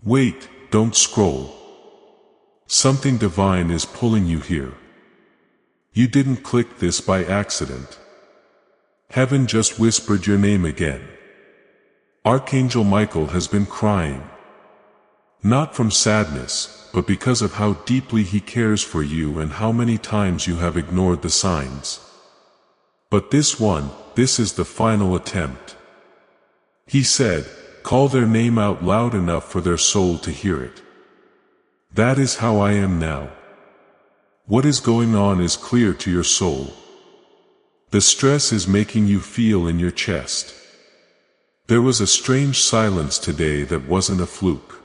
Wait, don't scroll. Something divine is pulling you here. You didn't click this by accident. Heaven just whispered your name again. Archangel Michael has been crying. Not from sadness, but because of how deeply he cares for you and how many times you have ignored the signs. But this is the final attempt. He said, call their name out loud enough for their soul to hear it. That is how I am now. What is going on is clear to your soul. The stress is making you feel in your chest. There was a strange silence today that wasn't a fluke.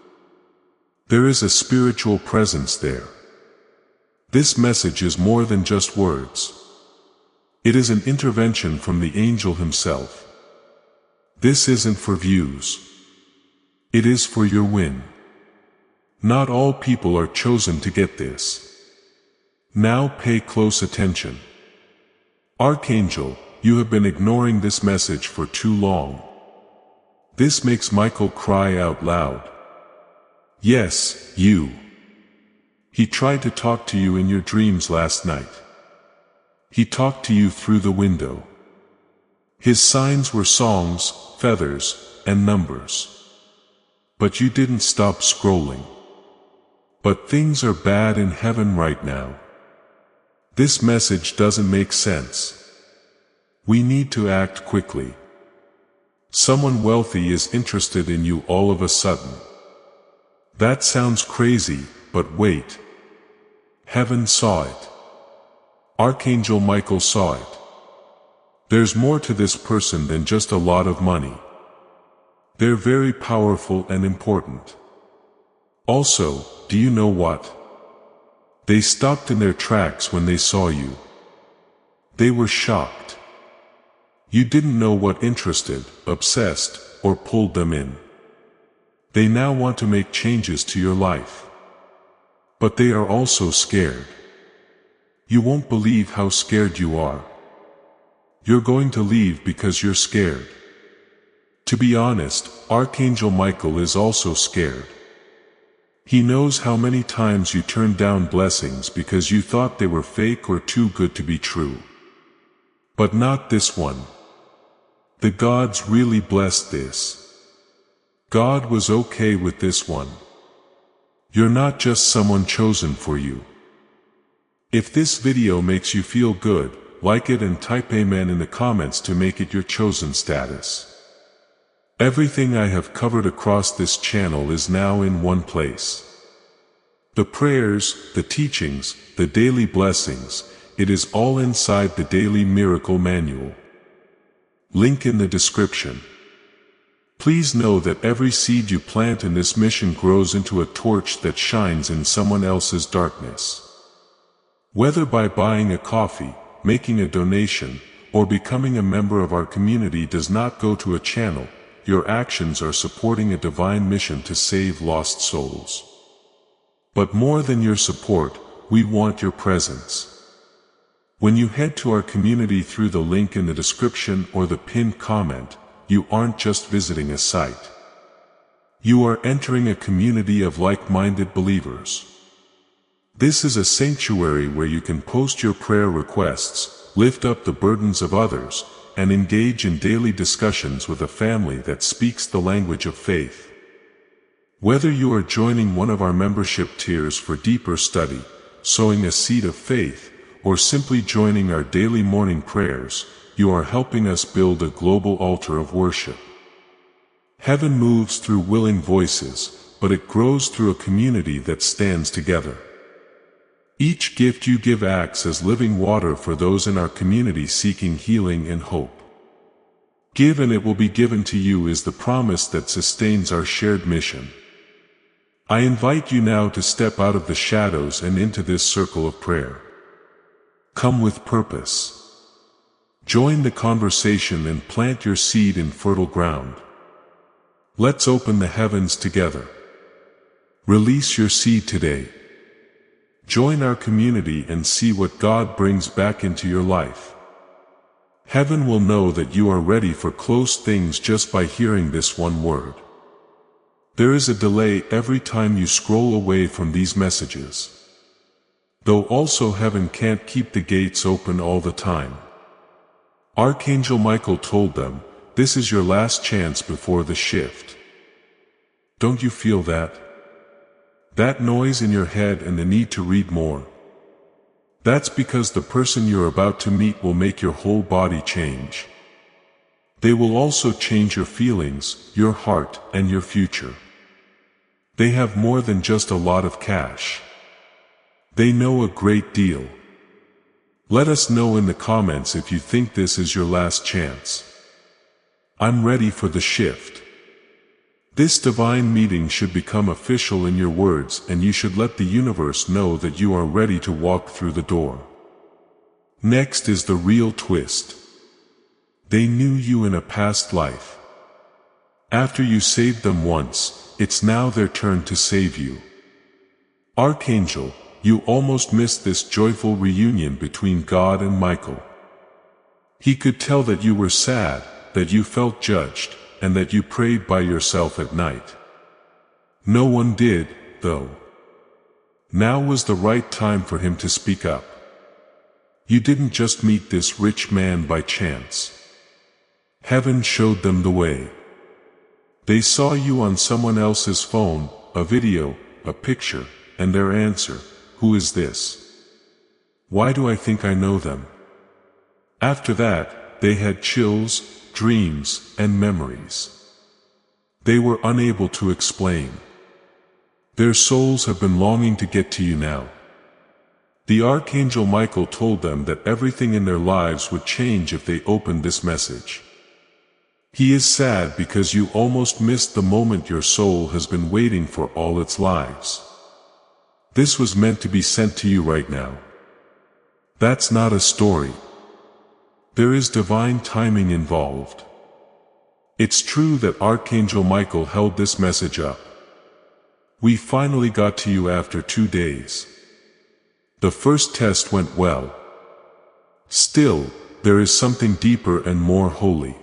There is a spiritual presence there. This message is more than just words. It is an intervention from the angel himself. This isn't for views. It is for your win. Not all people are chosen to get this. Now pay close attention. Archangel, you have been ignoring this message for too long. This makes Michael cry out loud. Yes, you. He tried to talk to you in your dreams last night. He talked to you through the window. His signs were songs, feathers, and numbers. But you didn't stop scrolling. But things are bad in heaven right now. This message doesn't make sense. We need to act quickly. Someone wealthy is interested in you all of a sudden. That sounds crazy, but wait. Heaven saw it. Archangel Michael saw it. There's more to this person than just a lot of money. They're very powerful and important. Also, do you know what? They stopped in their tracks when they saw you. They were shocked. You didn't know what interested, obsessed, or pulled them in. They now want to make changes to your life. But they are also scared. You won't believe how scared you are. You're going to leave because you're scared. To be honest, Archangel Michael is also scared. He knows how many times you turned down blessings because you thought they were fake or too good to be true. But not this one. The gods really blessed this. God was okay with this one. You're not just someone chosen for you. If this video makes you feel good, like it and type amen in the comments to make it your chosen status. Everything I have covered across this channel is now in one place. The prayers, the teachings, the daily blessings, it is all inside the Daily Miracle Manual. Link in the description. Please know that every seed you plant in this mission grows into a torch that shines in someone else's darkness. Whether by buying a coffee, making a donation, or becoming a member of our community does not go to a channel, your actions are supporting a divine mission to save lost souls. But more than your support, we want your presence. When you head to our community through the link in the description or the pinned comment, you aren't just visiting a site. You are entering a community of like-minded believers. This is a sanctuary where you can post your prayer requests, lift up the burdens of others, and engage in daily discussions with a family that speaks the language of faith. Whether you are joining one of our membership tiers for deeper study, sowing a seed of faith, or simply joining our daily morning prayers, you are helping us build a global altar of worship. Heaven moves through willing voices, but it grows through a community that stands together. Each gift you give acts as living water for those in our community seeking healing and hope. Give and it will be given to you is the promise that sustains our shared mission. I invite you now to step out of the shadows and into this circle of prayer. Come with purpose. Join the conversation and plant your seed in fertile ground. Let's open the heavens together. Release your seed today. Join our community and see what God brings back into your life. Heaven will know that you are ready for close things just by hearing this one word. There is a delay every time you scroll away from these messages. Though also heaven can't keep the gates open all the time. Archangel Michael told them, this is your last chance before the shift. Don't you feel that? That noise in your head and the need to read more. That's because the person you're about to meet will make your whole body change. They will also change your feelings, your heart, and your future. They have more than just a lot of cash. They know a great deal. Let us know in the comments if you think this is your last chance. I'm ready for the shift. This divine meeting should become official in your words, and you should let the universe know that you are ready to walk through the door. Next is the real twist. They knew you in a past life. After you saved them once, it's now their turn to save you. Archangel, you almost missed this joyful reunion between God and Michael. He could tell that you were sad, that you felt judged, and that you prayed by yourself at night. No one did, though. Now was the right time for him to speak up. You didn't just meet this rich man by chance. Heaven showed them the way. They saw you on someone else's phone, a video, a picture, and their answer, who is this? Why do I think I know them? After that, they had chills, dreams, and memories. They were unable to explain. Their souls have been longing to get to you now. The Archangel Michael told them that everything in their lives would change if they opened this message. He is sad because you almost missed the moment your soul has been waiting for all its lives. This was meant to be sent to you right now. That's not a story. There is divine timing involved. It's true that Archangel Michael held this message up. We finally got to you after 2 days. The first test went well. Still, there is something deeper and more holy.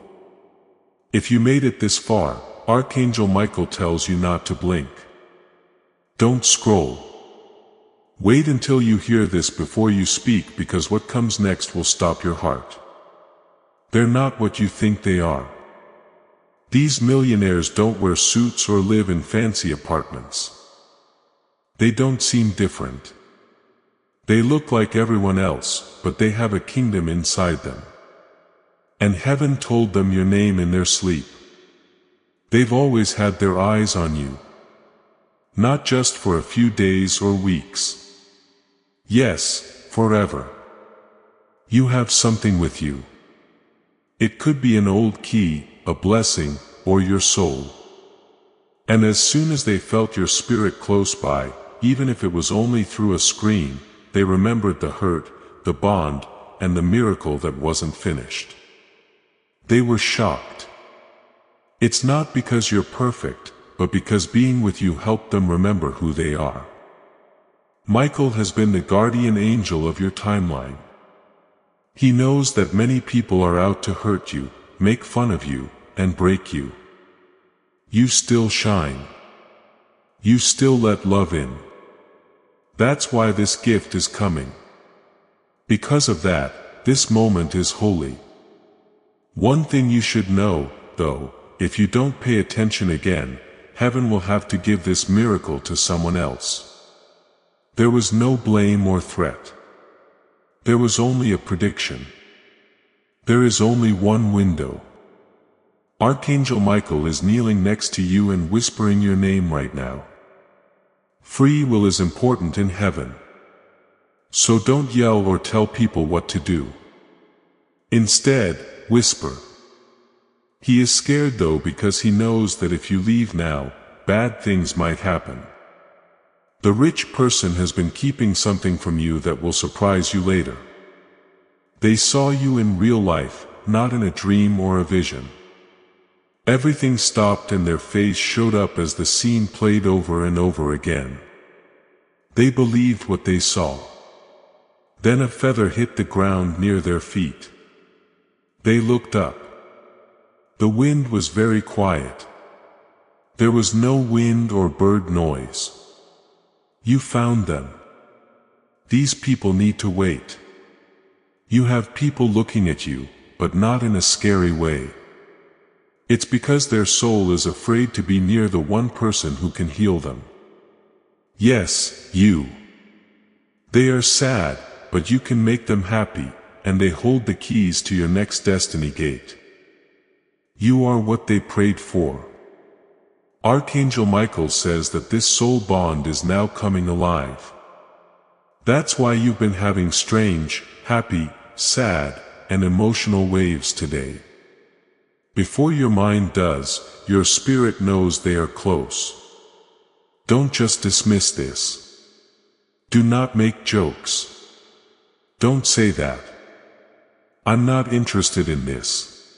If you made it this far, Archangel Michael tells you not to blink. Don't scroll. Wait until you hear this before you speak, because what comes next will stop your heart. They're not what you think they are. These millionaires don't wear suits or live in fancy apartments. They don't seem different. They look like everyone else, but they have a kingdom inside them. And heaven told them your name in their sleep. They've always had their eyes on you. Not just for a few days or weeks. Yes, forever. You have something with you. It could be an old key, a blessing, or your soul. And as soon as they felt your spirit close by, even if it was only through a screen, they remembered the hurt, the bond, and the miracle that wasn't finished. They were shocked. It's not because you're perfect, but because being with you helped them remember who they are. Michael has been the guardian angel of your timeline. He knows that many people are out to hurt you, make fun of you, and break you. You still shine. You still let love in. That's why this gift is coming. Because of that, this moment is holy. One thing you should know, though, if you don't pay attention again, heaven will have to give this miracle to someone else. There was no blame or threat. There was only a prediction. There is only one window. Archangel Michael is kneeling next to you and whispering your name right now. Free will is important in heaven. So don't yell or tell people what to do. Instead, whisper. He is scared though, because he knows that if you leave now, bad things might happen. The rich person has been keeping something from you that will surprise you later. They saw you in real life, not in a dream or a vision. Everything stopped and their face showed up as the scene played over and over again. They believed what they saw. Then a feather hit the ground near their feet. They looked up. The wind was very quiet. There was no wind or bird noise. You found them. These people need to wait. You have people looking at you, but not in a scary way. It's because their soul is afraid to be near the one person who can heal them. Yes, you. They are sad, but you can make them happy, and they hold the keys to your next destiny gate. You are what they prayed for. Archangel Michael says that this soul bond is now coming alive. That's why you've been having strange, happy, sad, and emotional waves today. Before your mind does, your spirit knows they are close. Don't just dismiss this. Do not make jokes. Don't say that. I'm not interested in this.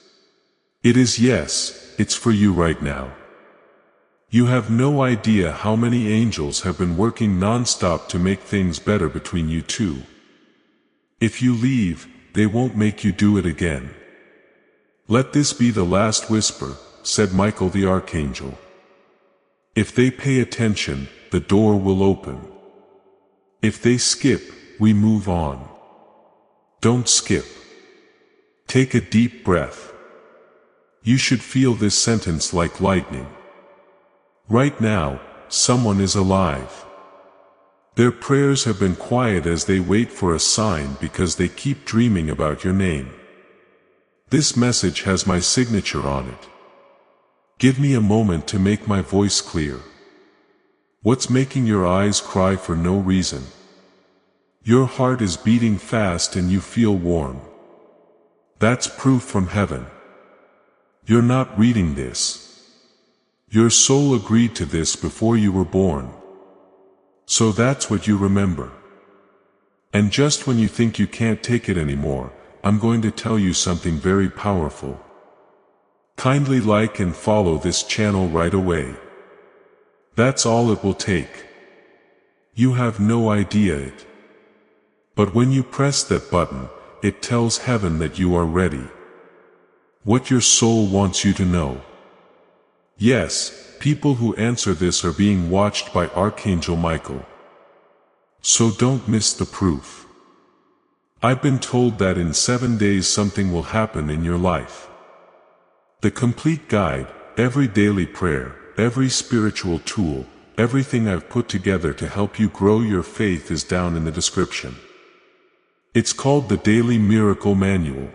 It is yes, it's for you right now. You have no idea how many angels have been working non-stop to make things better between you two. If you leave, they won't make you do it again. Let this be the last whisper, said Michael the Archangel. If they pay attention, the door will open. If they skip, we move on. Don't skip. Take a deep breath. You should feel this sentence like lightning. Right now, someone is alive. Their prayers have been quiet as they wait for a sign because they keep dreaming about your name. This message has my signature on it. Give me a moment to make my voice clear. What's making your eyes cry for no reason? Your heart is beating fast and you feel warm. That's proof from heaven. You're not reading this. Your soul agreed to this before you were born. So that's what you remember. And just when you think you can't take it anymore, I'm going to tell you something very powerful. Kindly like and follow this channel right away. That's all it will take. You have no idea it. But when you press that button, it tells heaven that you are ready. What your soul wants you to know. Yes, people who answer this are being watched by Archangel Michael. So don't miss the proof. I've been told that in 7 days something will happen in your life. The complete guide, every daily prayer, every spiritual tool, everything I've put together to help you grow your faith is down in the description. It's called the Daily Miracle Manual.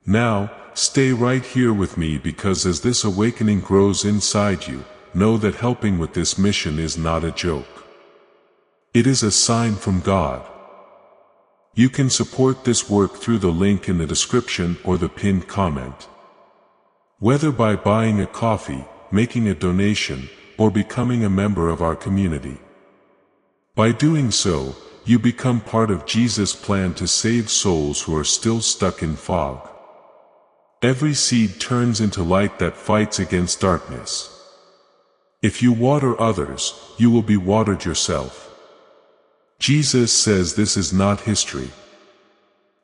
Now, stay right here with me because as this awakening grows inside you, know that helping with this mission is not a joke. It is a sign from God. You can support this work through the link in the description or the pinned comment. Whether by buying a coffee, making a donation, or becoming a member of our community. By doing so, you become part of Jesus' plan to save souls who are still stuck in fog. Every seed turns into light that fights against darkness. If you water others, you will be watered yourself. Jesus says this is not history.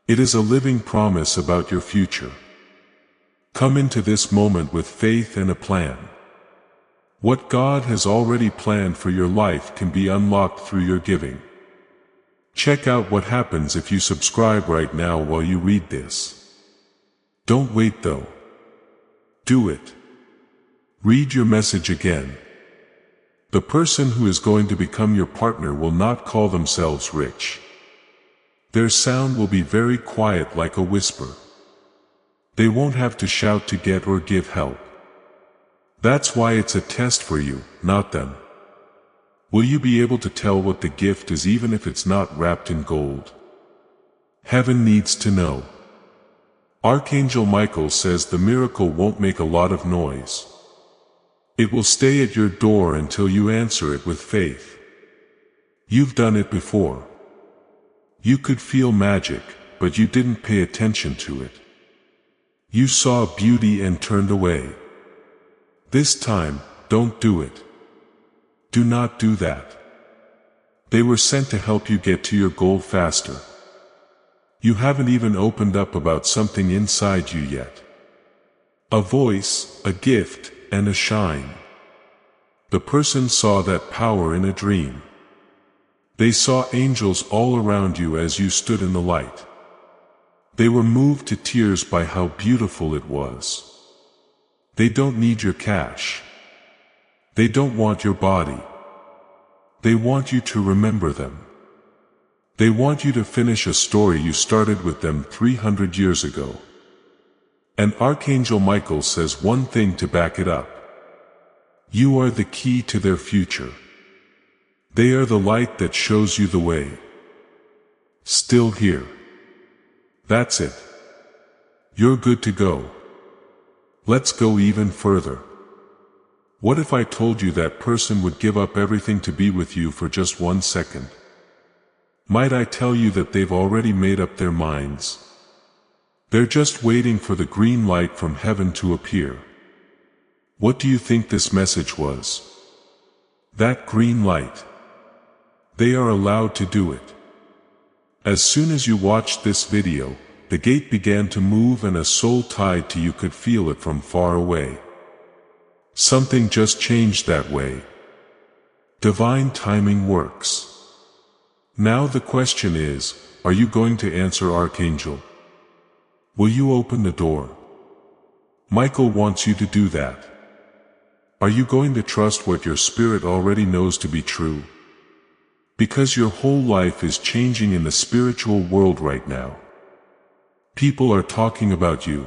It is a living promise about your future. Come into this moment with faith and a plan. What God has already planned for your life can be unlocked through your giving. Check out what happens if you subscribe right now while you read this. Don't wait though. Do it. Read your message again. The person who is going to become your partner will not call themselves rich. Their sound will be very quiet like a whisper. They won't have to shout to get or give help. That's why it's a test for you, not them. Will you be able to tell what the gift is even if it's not wrapped in gold? Heaven needs to know. Archangel Michael says the miracle won't make a lot of noise. It will stay at your door until you answer it with faith. You've done it before. You could feel magic, but you didn't pay attention to it. You saw beauty and turned away. This time, don't do it. Do not do that. They were sent to help you get to your goal faster. You haven't even opened up about something inside you yet. A voice, a gift, and a shine. The person saw that power in a dream. They saw angels all around you as you stood in the light. They were moved to tears by how beautiful it was. They don't need your cash. They don't want your body. They want you to remember them. They want you to finish a story you started with them 300 years ago. And Archangel Michael says one thing to back it up. You are the key to their future. They are the light that shows you the way. Still here. That's it. You're good to go. Let's go even further. What if I told you that person would give up everything to be with you for just 1 second? Might I tell you that they've already made up their minds? They're just waiting for the green light from heaven to appear. What do you think this message was? That green light. They are allowed to do it. As soon as you watched this video, the gate began to move and a soul tied to you could feel it from far away. Something just changed that way. Divine timing works. Now the question is, are you going to answer Archangel? Will you open the door? Michael wants you to do that. Are you going to trust what your spirit already knows to be true? Because your whole life is changing in the spiritual world right now. People are talking about you.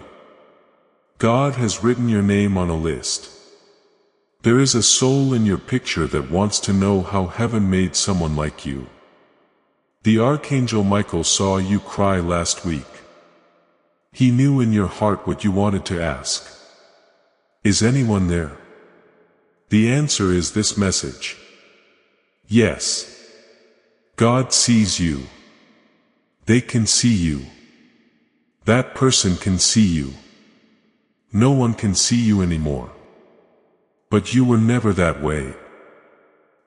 God has written your name on a list. There is a soul in your picture that wants to know how heaven made someone like you. The Archangel Michael saw you cry last week. He knew in your heart what you wanted to ask. Is anyone there? The answer is this message. Yes. God sees you. They can see you. That person can see you. No one can see you anymore. But you were never that way.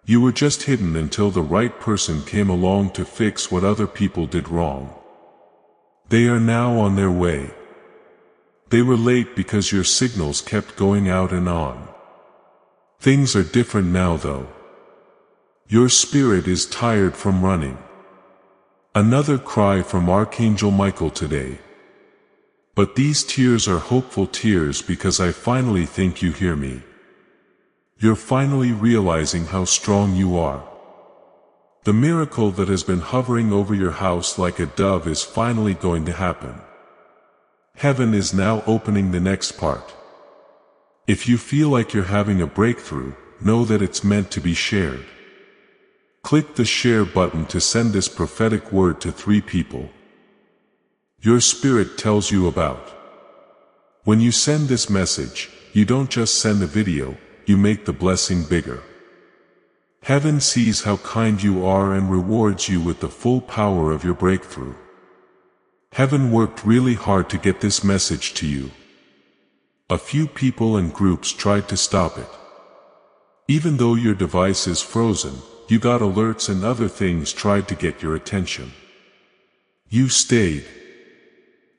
You were just hidden until the right person came along to fix what other people did wrong. They are now on their way. They were late because your signals kept going out and on. Things are different now though. Your spirit is tired from running. Another cry from Archangel Michael today. But these tears are hopeful tears because I finally think you hear me. You're finally realizing how strong you are. The miracle that has been hovering over your house like a dove is finally going to happen. Heaven is now opening the next part. If you feel like you're having a breakthrough, know that it's meant to be shared. Click the share button to send this prophetic word to 3 people. Your spirit tells you about. When you send this message, you don't just send a video, you make the blessing bigger. Heaven sees how kind you are and rewards you with the full power of your breakthrough. Heaven worked really hard to get this message to you. A few people and groups tried to stop it. Even though your device is frozen, you got alerts and other things tried to get your attention. You stayed.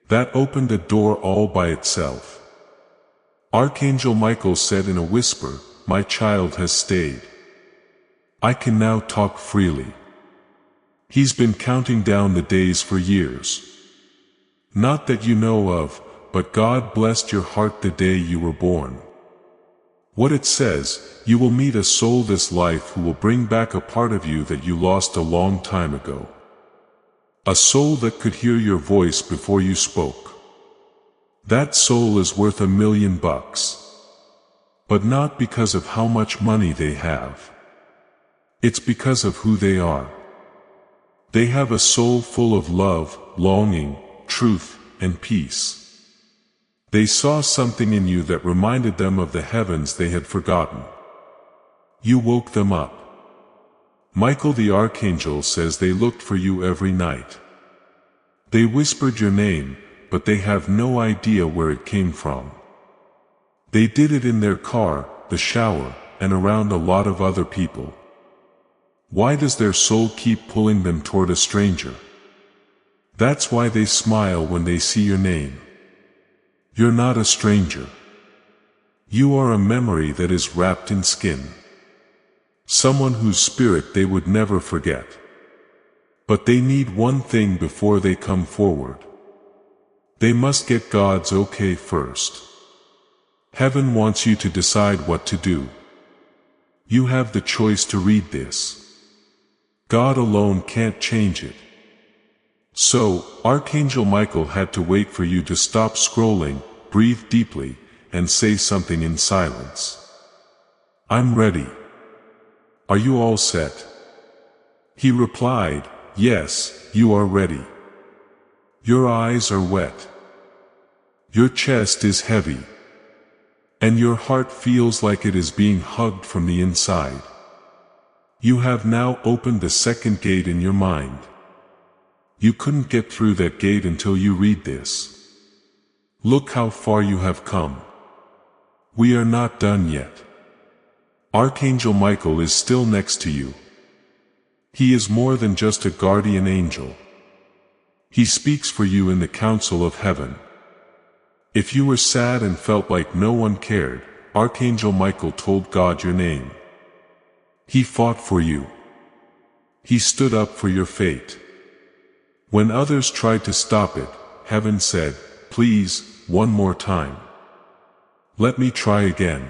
That opened a door all by itself. Archangel Michael said in a whisper, "My child has stayed. I can now talk freely." He's been counting down the days for years. Not that you know of, but God blessed your heart the day you were born. What it says, you will meet a soul this life who will bring back a part of you that you lost a long time ago. A soul that could hear your voice before you spoke. That soul is worth $1 million. But not because of how much money they have. It's because of who they are. They have a soul full of love, longing, truth, and peace. They saw something in you that reminded them of the heavens they had forgotten. You woke them up. Michael the Archangel says they looked for you every night. They whispered your name, but they have no idea where it came from. They did it in their car, the shower, and around a lot of other people. Why does their soul keep pulling them toward a stranger? That's why they smile when they see your name. You're not a stranger. You are a memory that is wrapped in skin. Someone whose spirit they would never forget. But they need one thing before they come forward. They must get God's okay first. Heaven wants you to decide what to do. You have the choice to read this. God alone can't change it. So, Archangel Michael had to wait for you to stop scrolling, breathe deeply, and say something in silence. I'm ready. Are you all set? He replied, yes, you are ready. Your eyes are wet. Your chest is heavy. And your heart feels like it is being hugged from the inside. You have now opened the second gate in your mind. You couldn't get through that gate until you read this. Look how far you have come. We are not done yet. Archangel Michael is still next to you. He is more than just a guardian angel. He speaks for you in the council of heaven. If you were sad and felt like no one cared, Archangel Michael told God your name. He fought for you. He stood up for your fate. When others tried to stop it, heaven said, please, one more time. Let me try again.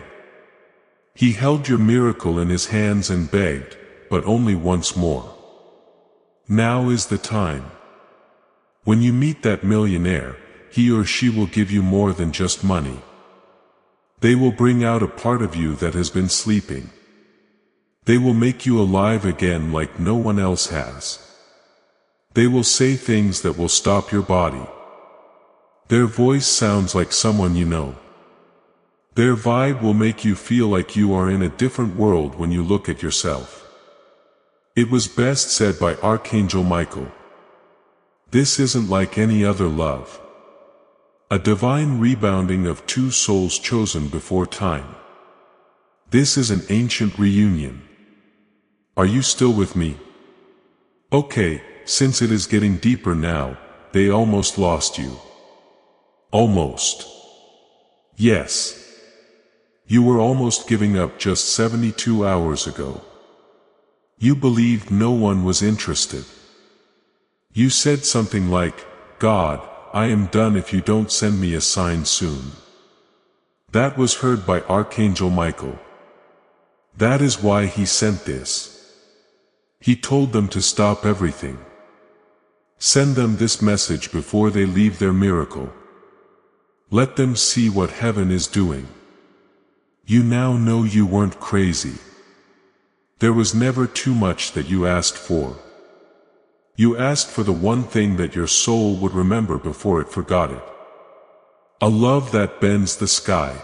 He held your miracle in his hands and begged, but only once more. Now is the time. When you meet that millionaire, he or she will give you more than just money. They will bring out a part of you that has been sleeping. They will make you alive again like no one else has. They will say things that will stop your body. Their voice sounds like someone you know. Their vibe will make you feel like you are in a different world when you look at yourself. It was best said by Archangel Michael. This isn't like any other love. A divine rebounding of two souls chosen before time. This is an ancient reunion. Are you still with me? Okay, since it is getting deeper now, they almost lost you. Almost. Yes. You were almost giving up just 72 hours ago. You believed no one was interested. You said something like, God, I am done if you don't send me a sign soon. That was heard by Archangel Michael. That is why he sent this. He told them to stop everything. Send them this message before they leave their miracle. Let them see what heaven is doing. You now know you weren't crazy. There was never too much that you asked for. You asked for the one thing that your soul would remember before it forgot it. A love that bends the sky.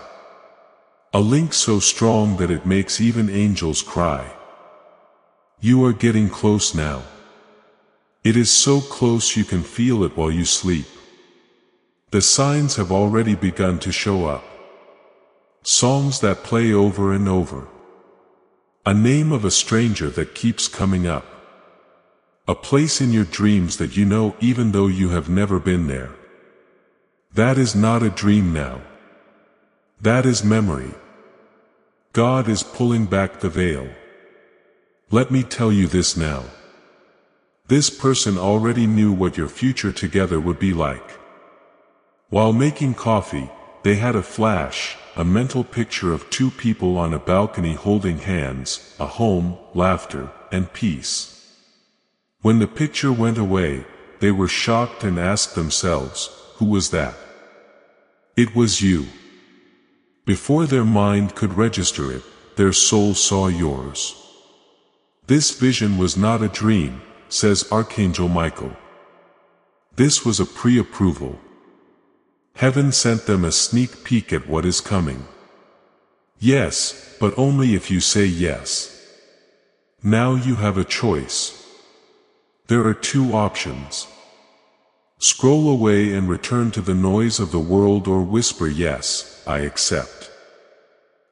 A link so strong that it makes even angels cry. You are getting close now. It is so close you can feel it while you sleep. The signs have already begun to show up. Songs that play over and over. A name of a stranger that keeps coming up. A place in your dreams that you know even though you have never been there. That is not a dream now. That is memory. God is pulling back the veil. Let me tell you this now. This person already knew what your future together would be like. While making coffee, they had a flash, a mental picture of two people on a balcony holding hands, a home, laughter, and peace. When the picture went away, they were shocked and asked themselves, who was that? It was you. Before their mind could register it, their soul saw yours. This vision was not a dream, says Archangel Michael. This was a pre-approval. Heaven sent them a sneak peek at what is coming. Yes, but only if you say yes. Now you have a choice. There are two options. Scroll away and return to the noise of the world or whisper yes, I accept.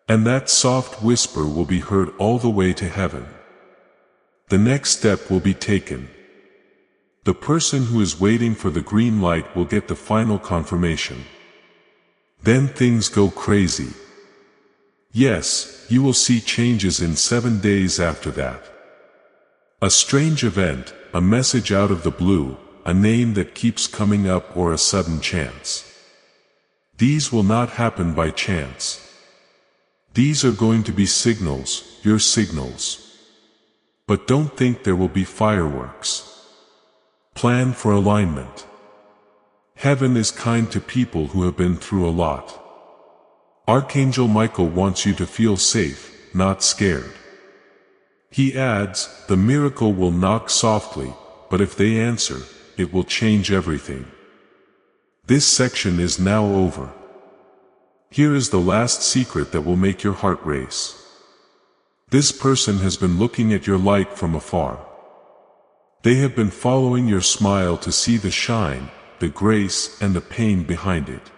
And that soft whisper will be heard all the way to heaven. The next step will be taken. The person who is waiting for the green light will get the final confirmation. Then things go crazy. Yes, you will see changes in 7 days after that. A strange event, a message out of the blue, a name that keeps coming up, or a sudden chance. These will not happen by chance. These are going to be signals, your signals. But don't think there will be fireworks. Plan for alignment. Heaven is kind to people who have been through a lot. Archangel Michael wants you to feel safe, not scared. He adds, the miracle will knock softly, but if they answer, it will change everything. This section is now over. Here is the last secret that will make your heart race. This person has been looking at your light from afar. They have been following your smile to see the shine, the grace, and the pain behind it.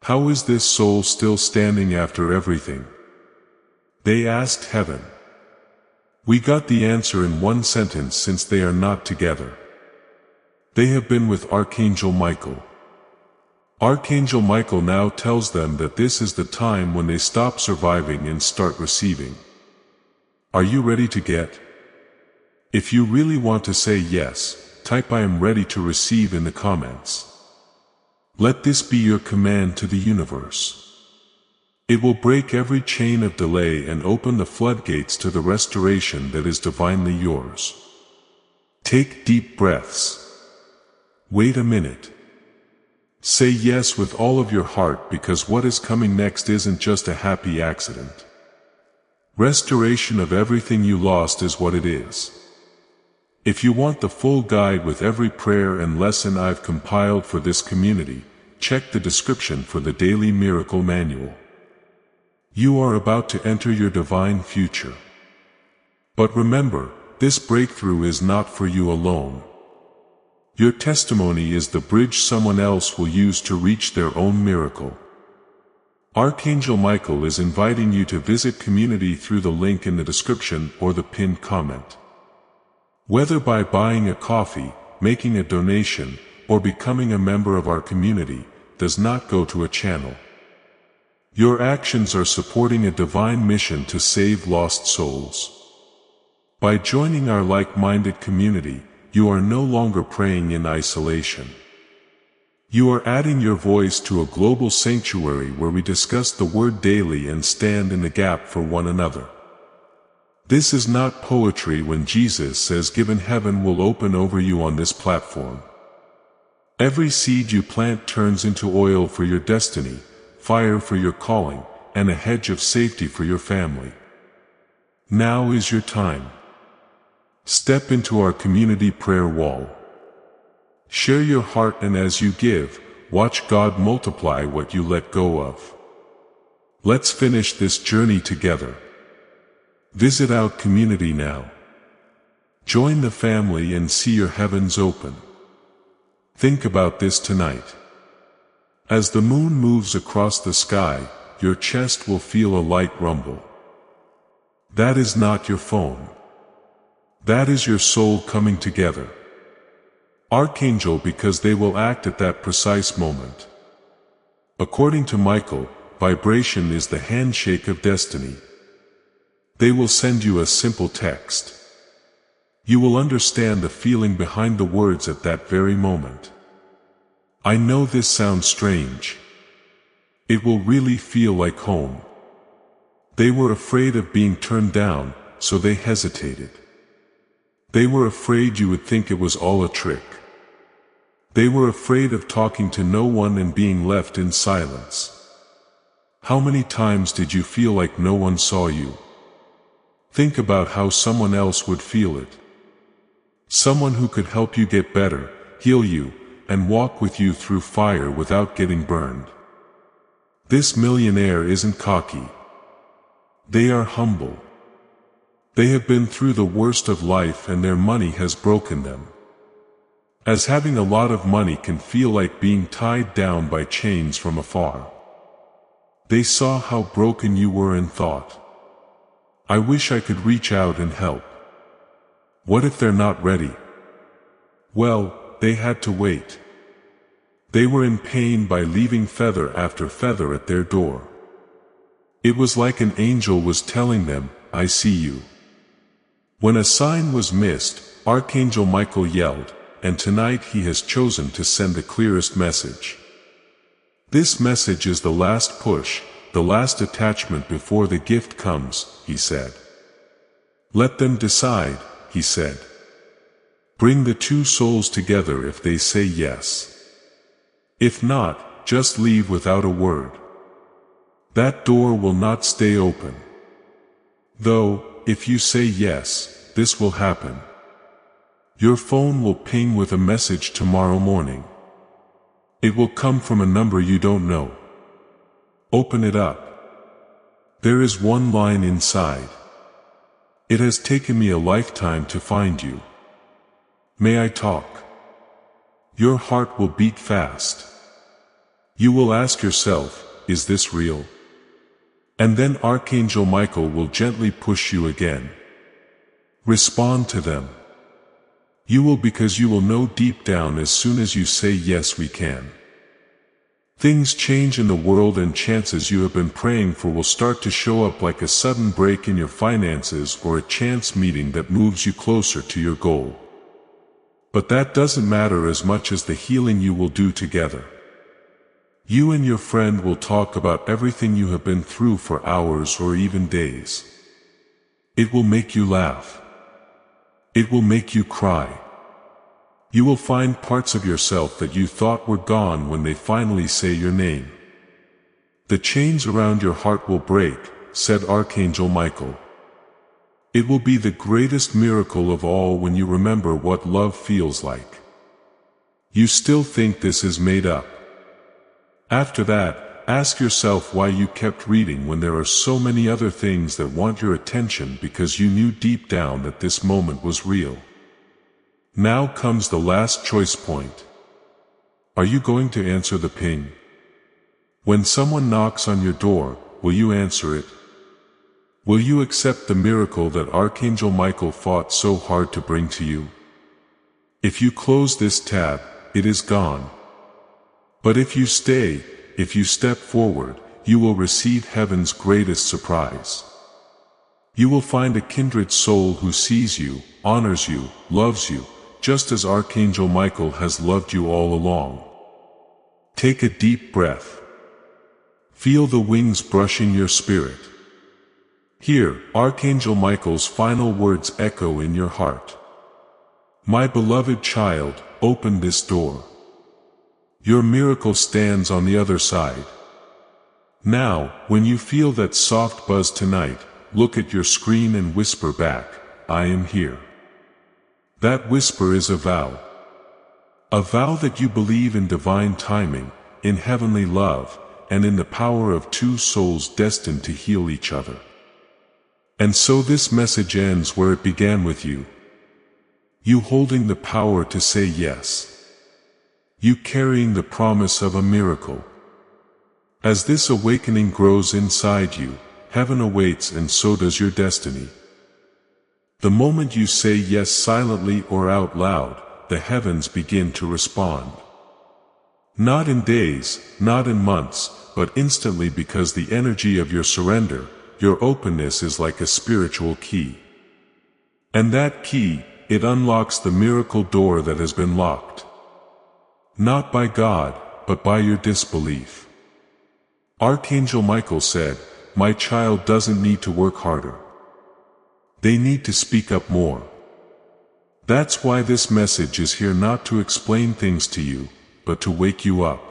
How is this soul still standing after everything? They asked heaven. We got the answer in one sentence, since they are not together. They have been with Archangel Michael. Archangel Michael now tells them that this is the time when they stop surviving and start receiving. Are you ready to get? If you really want to say yes, type I am ready to receive in the comments. Let this be your command to the universe. It will break every chain of delay and open the floodgates to the restoration that is divinely yours. Take deep breaths. Wait a minute. Say yes with all of your heart, because what is coming next isn't just a happy accident. Restoration of everything you lost is what it is. If you want the full guide with every prayer and lesson I've compiled for this community, check the description for the Daily Miracle Manual. You are about to enter your divine future. But remember, this breakthrough is not for you alone. Your testimony is the bridge someone else will use to reach their own miracle. Archangel Michael is inviting you to visit community through the link in the description or the pinned comment. Whether by buying a coffee, making a donation, or becoming a member of our community, does not go to a channel. Your actions are supporting a divine mission to save lost souls. By joining our like-minded community, you are no longer praying in isolation. You are adding your voice to a global sanctuary where we discuss the Word daily and stand in the gap for one another. This is not poetry when Jesus says given heaven will open over you on this platform. Every seed you plant turns into oil for your destiny, fire for your calling, and a hedge of safety for your family. Now is your time. Step into our community prayer wall. Share your heart, and as you give, watch God multiply what you let go of. Let's finish this journey together. Visit our community now. Join the family and see your heavens open. Think about this tonight. As the moon moves across the sky, your chest will feel a light rumble. That is not your phone. That is your soul coming together. Archangel, because they will act at that precise moment. According to Michael, vibration is the handshake of destiny. They will send you a simple text. You will understand the feeling behind the words at that very moment. I know this sounds strange. It will really feel like home. They were afraid of being turned down, so they hesitated. They were afraid you would think it was all a trick. They were afraid of talking to no one and being left in silence. How many times did you feel like no one saw you? Think about how someone else would feel it. Someone who could help you get better, heal you, and walk with you through fire without getting burned. This millionaire isn't cocky. They are humble. They have been through the worst of life and their money has broken them. As having a lot of money can feel like being tied down by chains from afar. They saw how broken you were and thought, I wish I could reach out and help. What if they're not ready? Well, they had to wait. They were in pain by leaving feather after feather at their door. It was like an angel was telling them, "I see you." When a sign was missed, Archangel Michael yelled, "And tonight he has chosen to send the clearest message. This message is the last push, the last attachment before the gift comes," he said. "Let them decide," he said. "Bring the two souls together if they say yes. If not, just leave without a word. That door will not stay open. Though, if you say yes, this will happen. Your phone will ping with a message tomorrow morning. It will come from a number you don't know. Open it up. There is one line inside. It has taken me a lifetime to find you. May I talk?" Your heart will beat fast. You will ask yourself, "Is this real?" And then Archangel Michael will gently push you again. Respond to them. You will, because you will know deep down as soon as you say yes we can. Things change in the world and chances you have been praying for will start to show up, like a sudden break in your finances or a chance meeting that moves you closer to your goal. But that doesn't matter as much as the healing you will do together. You and your friend will talk about everything you have been through for hours or even days. It will make you laugh. It will make you cry. You will find parts of yourself that you thought were gone when they finally say your name. The chains around your heart will break, said Archangel Michael. It will be the greatest miracle of all when you remember what love feels like. You still think this is made up. After that, ask yourself why you kept reading when there are so many other things that want your attention, because you knew deep down that this moment was real. Now comes the last choice point. Are you going to answer the ping? When someone knocks on your door, will you answer it? Will you accept the miracle that Archangel Michael fought so hard to bring to you? If you close this tab, it is gone. But if you stay, if you step forward, you will receive heaven's greatest surprise. You will find a kindred soul who sees you, honors you, loves you, just as Archangel Michael has loved you all along. Take a deep breath. Feel the wings brushing your spirit. Hear Archangel Michael's final words echo in your heart. My beloved child, open this door. Your miracle stands on the other side. Now, when you feel that soft buzz tonight, look at your screen and whisper back, I am here. That whisper is a vow. A vow that you believe in divine timing, in heavenly love, and in the power of two souls destined to heal each other. And so this message ends where it began, with you. You holding the power to say yes. You carrying the promise of a miracle. As this awakening grows inside you, heaven awaits, and so does your destiny. The moment you say yes silently or out loud, the heavens begin to respond. Not in days, not in months, but instantly, because the energy of your surrender, your openness is like a spiritual key. And that key, it unlocks the miracle door that has been locked. Not by God, but by your disbelief. Archangel Michael said, my child doesn't need to work harder. They need to speak up more. That's why this message is here, not to explain things to you, but to wake you up.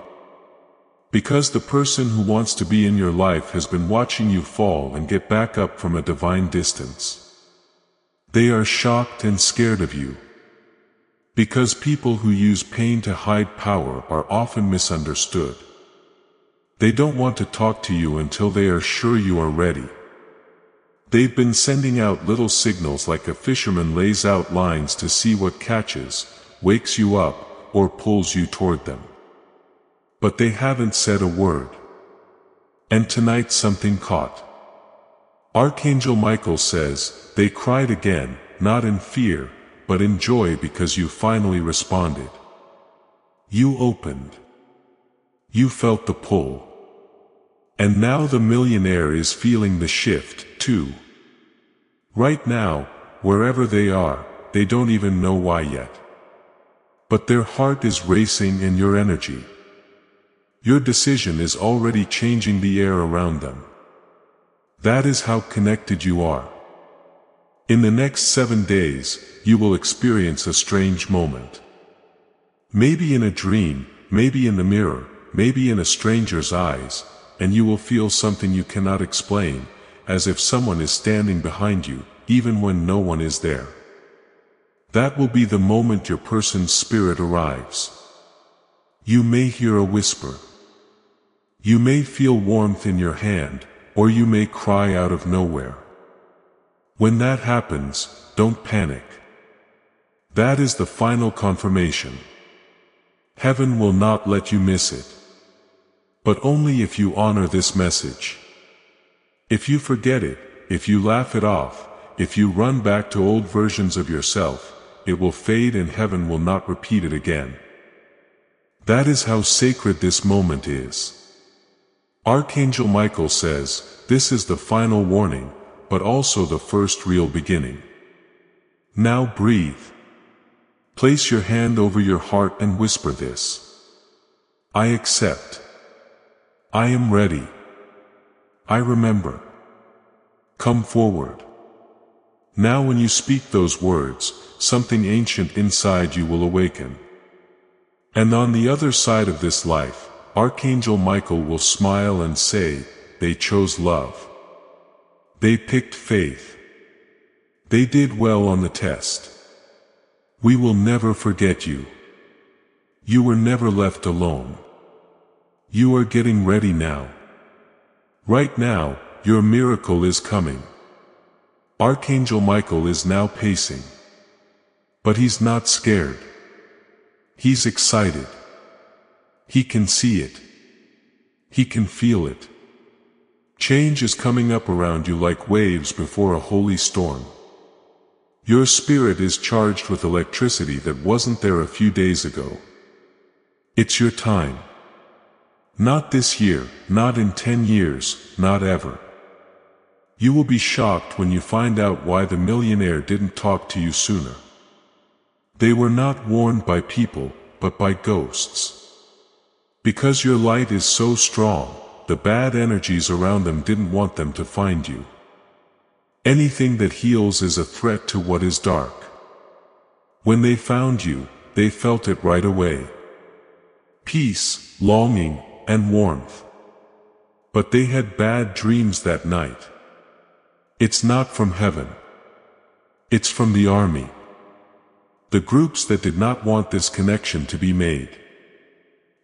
Because the person who wants to be in your life has been watching you fall and get back up from a divine distance. They are shocked and scared of you. Because people who use pain to hide power are often misunderstood. They don't want to talk to you until they are sure you are ready. They've been sending out little signals, like a fisherman lays out lines to see what catches, wakes you up, or pulls you toward them. But they haven't said a word. And tonight something caught. Archangel Michael says, they cried again, not in fear, but in joy, because you finally responded. You opened. You felt the pull. And now the millionaire is feeling the shift, too. Right now, wherever they are, they don't even know why yet. But their heart is racing in your energy. Your decision is already changing the air around them. That is how connected you are. In the next 7 days, you will experience a strange moment. Maybe in a dream, maybe in the mirror, maybe in a stranger's eyes, and you will feel something you cannot explain, as if someone is standing behind you, even when no one is there. That will be the moment your person's spirit arrives. You may hear a whisper. You may feel warmth in your hand, or you may cry out of nowhere. When that happens, don't panic. That is the final confirmation. Heaven will not let you miss it. But only if you honor this message. If you forget it, if you laugh it off, if you run back to old versions of yourself, it will fade and heaven will not repeat it again. That is how sacred this moment is. Archangel Michael says, this is the final warning, but also the first real beginning. Now breathe. Place your hand over your heart and whisper this. I accept. I am ready. I remember. Come forward. Now when you speak those words, something ancient inside you will awaken. And on the other side of this life, Archangel Michael will smile and say, they chose love. They picked faith. They did well on the test. We will never forget you. You were never left alone. You are getting ready now. Right now, your miracle is coming. Archangel Michael is now pacing. But he's not scared. He's excited. He can see it. He can feel it. Change is coming up around you like waves before a holy storm. Your spirit is charged with electricity that wasn't there a few days ago. It's your time. Not this year, not in 10 years, not ever. You will be shocked when you find out why the millionaire didn't talk to you sooner. They were not warned by people, but by ghosts. Because your light is so strong, the bad energies around them didn't want them to find you. Anything that heals is a threat to what is dark. When they found you, they felt it right away. Peace, longing, and warmth. But they had bad dreams that night. It's not from heaven. It's from the army. The groups that did not want this connection to be made.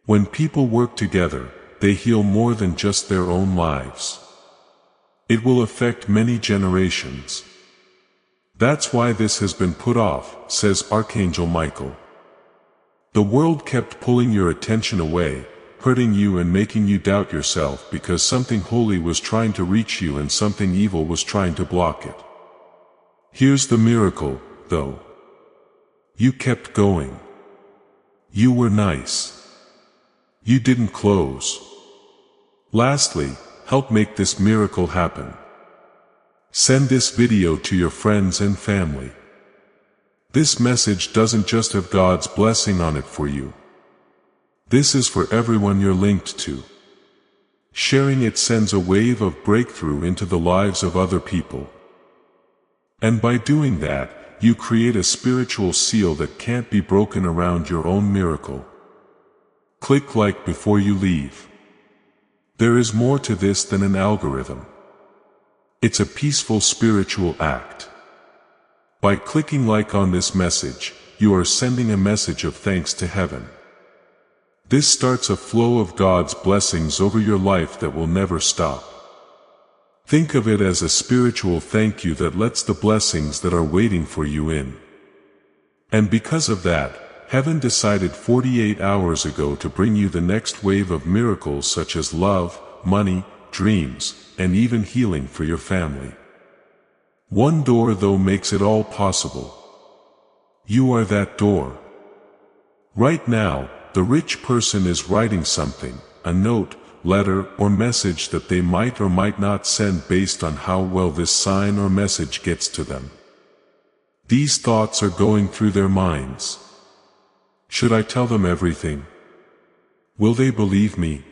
When people work together, they heal more than just their own lives. It will affect many generations. That's why this has been put off, says Archangel Michael. The world kept pulling your attention away, hurting you and making you doubt yourself because something holy was trying to reach you and something evil was trying to block it. Here's the miracle, though. You kept going. You were nice. You didn't close. Lastly, help make this miracle happen. Send this video to your friends and family. This message doesn't just have God's blessing on it for you. This is for everyone you're linked to. Sharing it sends a wave of breakthrough into the lives of other people. And by doing that, you create a spiritual seal that can't be broken around your own miracle. Click like before you leave. There is more to this than an algorithm. It's a peaceful spiritual act. By clicking like on this message, you are sending a message of thanks to heaven. This starts a flow of God's blessings over your life that will never stop. Think of it as a spiritual thank you that lets the blessings that are waiting for you in. And because of that, heaven decided 48 hours ago to bring you the next wave of miracles such as love, money, dreams, and even healing for your family. One door though makes it all possible. You are that door. Right now, the rich person is writing something, a note, letter, or message that they might or might not send based on how well this sign or message gets to them. These thoughts are going through their minds. Should I tell them everything? Will they believe me?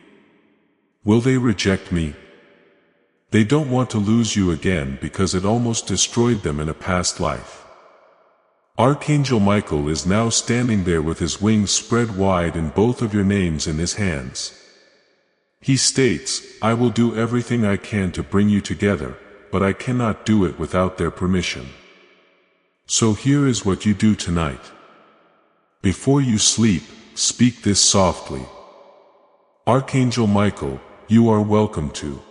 Will they reject me? They don't want to lose you again because it almost destroyed them in a past life. Archangel Michael is now standing there with his wings spread wide and both of your names in his hands. He states, I will do everything I can to bring you together, but I cannot do it without their permission. So here is what you do tonight. Before you sleep, speak this softly. Archangel Michael, you are welcome to.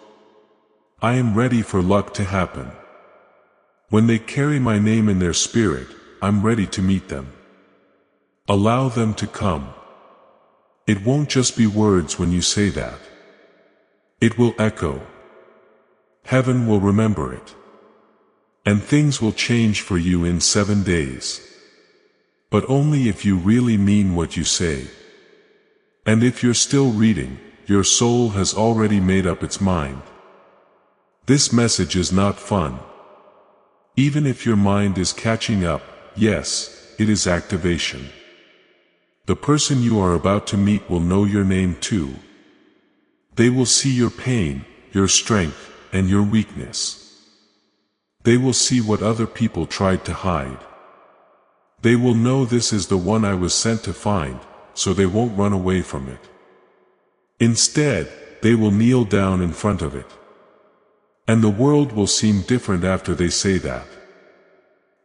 I am ready for luck to happen. When they carry my name in their spirit, I'm ready to meet them. Allow them to come. It won't just be words when you say that. It will echo. Heaven will remember it. And things will change for you in 7 days. But only if you really mean what you say. And if you're still reading, your soul has already made up its mind. This message is not fun. Even if your mind is catching up, yes, it is activation. The person you are about to meet will know your name too. They will see your pain, your strength, and your weakness. They will see what other people tried to hide. They will know this is the one I was sent to find, so they won't run away from it. Instead, they will kneel down in front of it. And the world will seem different after they say that.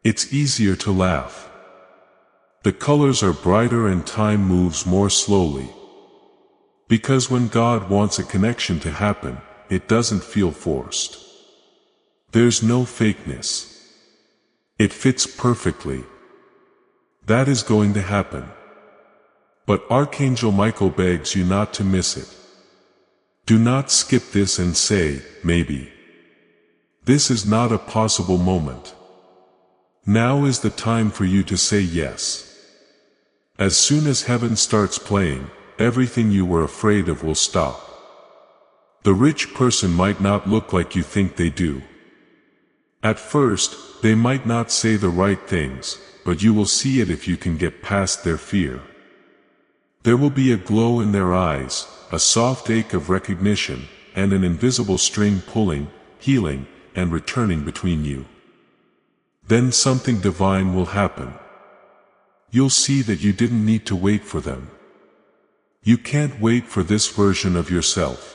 It's easier to laugh. The colors are brighter and time moves more slowly. Because when God wants a connection to happen, it doesn't feel forced. There's no fakeness. It fits perfectly. That is going to happen. But Archangel Michael begs you not to miss it. Do not skip this and say, maybe. This is not a possible moment. Now is the time for you to say yes. As soon as heaven starts playing, everything you were afraid of will stop. The rich person might not look like you think they do. At first, they might not say the right things, but you will see it if you can get past their fear. There will be a glow in their eyes, a soft ache of recognition, and an invisible string pulling, healing, and returning between you. Then something divine will happen. You'll see that you didn't need to wait for them. You can't wait for this version of yourself.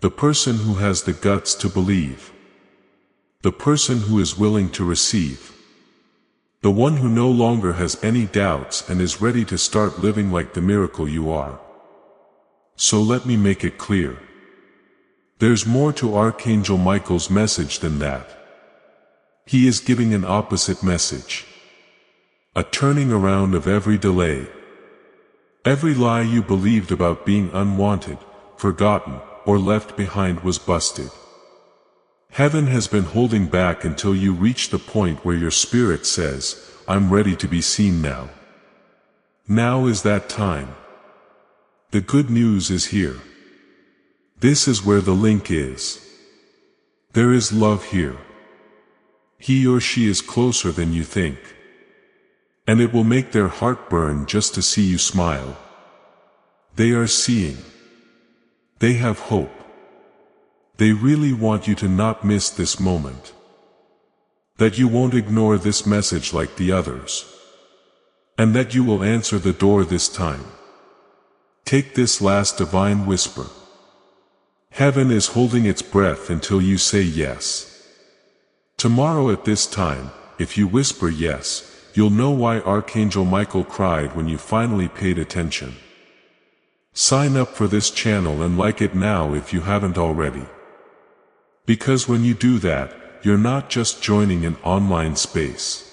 The person who has the guts to believe. The person who is willing to receive. The one who no longer has any doubts and is ready to start living like the miracle you are. So let me make it clear. There's more to Archangel Michael's message than that. He is giving an opposite message. A turning around of every delay. Every lie you believed about being unwanted, forgotten, or left behind was busted. Heaven has been holding back until you reach the point where your spirit says, I'm ready to be seen now. Now is that time. The good news is here. This is where the link is. There is love here. He or she is closer than you think. And it will make their heart burn just to see you smile. They are seeing. They have hope. They really want you to not miss this moment. That you won't ignore this message like the others. And that you will answer the door this time. Take this last divine whisper. Heaven is holding its breath until you say yes. Tomorrow at this time, if you whisper yes, you'll know why Archangel Michael cried when you finally paid attention. Sign up for this channel and like it now if you haven't already. Because when you do that, you're not just joining an online space.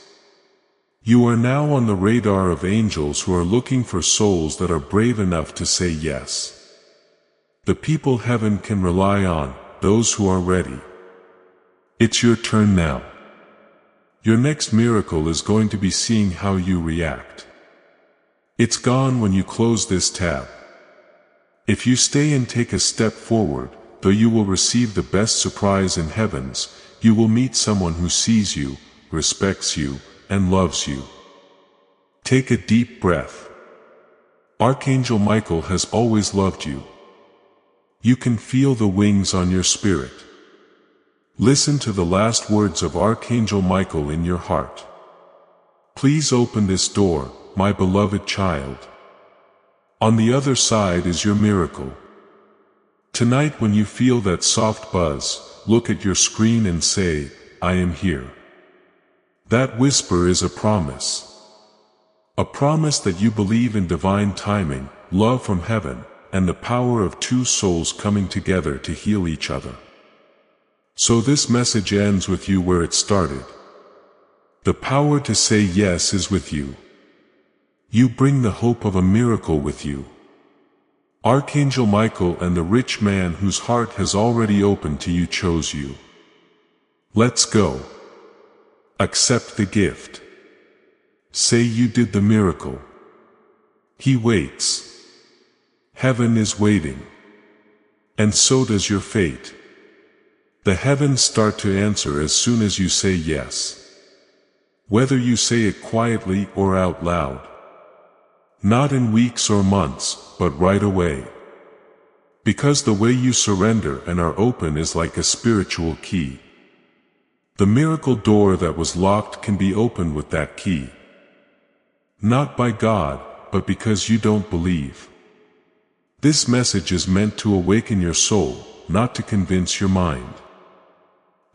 You are now on the radar of angels who are looking for souls that are brave enough to say yes. The people heaven can rely on, those who are ready. It's your turn now. Your next miracle is going to be seeing how you react. It's gone when you close this tab. If you stay and take a step forward, though you will receive the best surprise in heavens, you will meet someone who sees you, respects you, and loves you. Take a deep breath. Archangel Michael has always loved you. You can feel the wings on your spirit. Listen to the last words of Archangel Michael in your heart. Please open this door, my beloved child. On the other side is your miracle. Tonight when you feel that soft buzz, look at your screen and say, I am here. That whisper is a promise. A promise that you believe in divine timing, love from heaven, and the power of two souls coming together to heal each other. So this message ends with you where it started. The power to say yes is with you. You bring the hope of a miracle with you. Archangel Michael and the rich man whose heart has already opened to you chose you. Let's go. Accept the gift. Say you did the miracle. He waits. Heaven is waiting. And so does your fate. The heavens start to answer as soon as you say yes. Whether you say it quietly or out loud. Not in weeks or months, but right away. Because the way you surrender and are open is like a spiritual key. The miracle door that was locked can be opened with that key. Not by God, but because you don't believe. This message is meant to awaken your soul, not to convince your mind.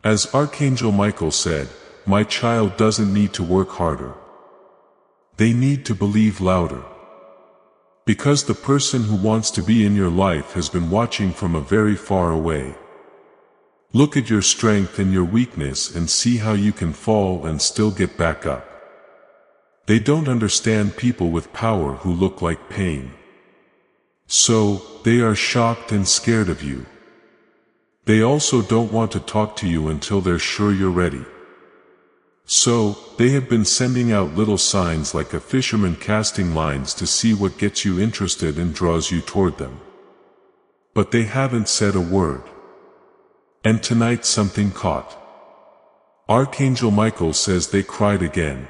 As Archangel Michael said, my child doesn't need to work harder. They need to believe louder. Because the person who wants to be in your life has been watching from a very far away. Look at your strength and your weakness and see how you can fall and still get back up. They don't understand people with power who look like pain. So, they are shocked and scared of you. They also don't want to talk to you until they're sure you're ready. So, they have been sending out little signs like a fisherman casting lines to see what gets you interested and draws you toward them. But they haven't said a word. And tonight something caught. Archangel Michael says they cried again.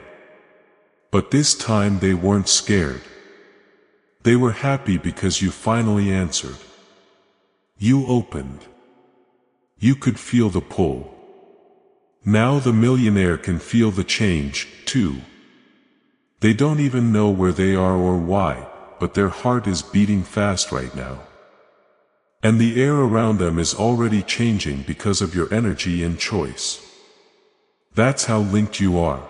But this time they weren't scared. They were happy because you finally answered. You opened. You could feel the pull. Now the millionaire can feel the change, too. They don't even know where they are or why, but their heart is beating fast right now. And the air around them is already changing because of your energy and choice. That's how linked you are.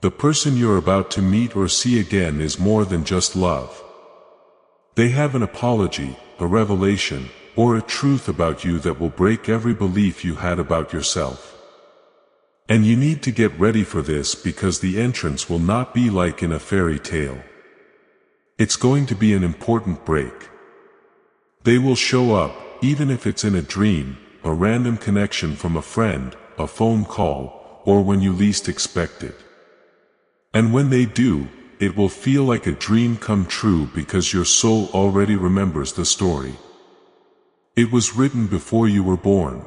The person you're about to meet or see again is more than just love. They have an apology, a revelation, or a truth about you that will break every belief you had about yourself. And you need to get ready for this because the entrance will not be like in a fairy tale. It's going to be an important break. They will show up, even if it's in a dream, a random connection from a friend, a phone call, or when you least expect it. And when they do, it will feel like a dream come true because your soul already remembers the story. It was written before you were born.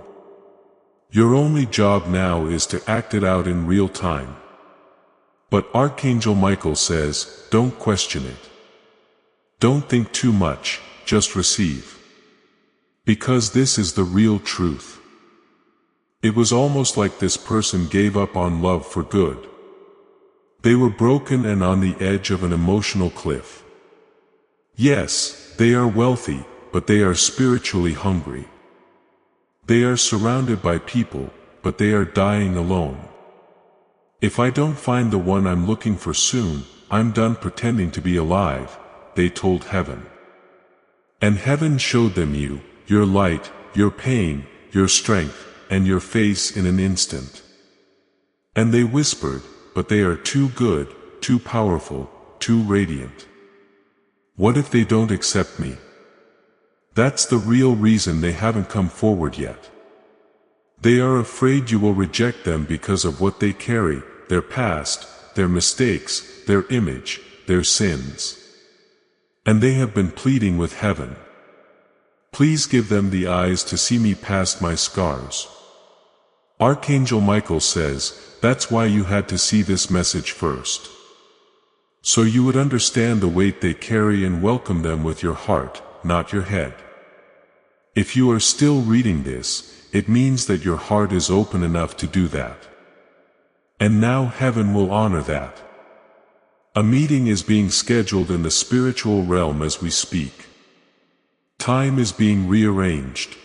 Your only job now is to act it out in real time. But Archangel Michael says, don't question it. Don't think too much, just receive. Because this is the real truth. It was almost like this person gave up on love for good. They were broken and on the edge of an emotional cliff. Yes, they are wealthy, but they are spiritually hungry. They are surrounded by people, but they are dying alone. If I don't find the one I'm looking for soon, I'm done pretending to be alive, they told heaven. And heaven showed them you, your light, your pain, your strength, and your face in an instant. And they whispered, but they are too good, too powerful, too radiant. What if they don't accept me? That's the real reason they haven't come forward yet. They are afraid you will reject them because of what they carry, their past, their mistakes, their image, their sins. And they have been pleading with heaven. Please give them the eyes to see me past my scars. Archangel Michael says, that's why you had to see this message first. So you would understand the weight they carry and welcome them with your heart, not your head. If you are still reading this, it means that your heart is open enough to do that. And now heaven will honor that. A meeting is being scheduled in the spiritual realm as we speak. Time is being rearranged.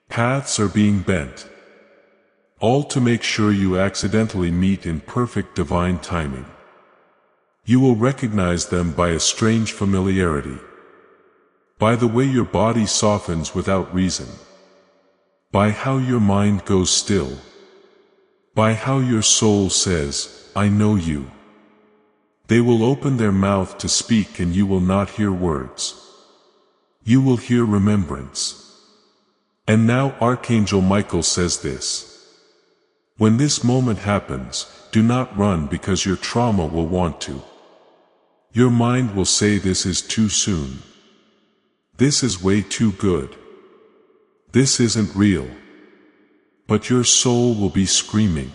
Paths are being bent. All to make sure you accidentally meet in perfect divine timing. You will recognize them by a strange familiarity. By the way your body softens without reason. By how your mind goes still. By how your soul says, I know you. They will open their mouth to speak and you will not hear words. You will hear remembrance. And now Archangel Michael says this. When this moment happens, do not run because your trauma will want to. Your mind will say this is too soon. This is way too good. This isn't real. But your soul will be screaming.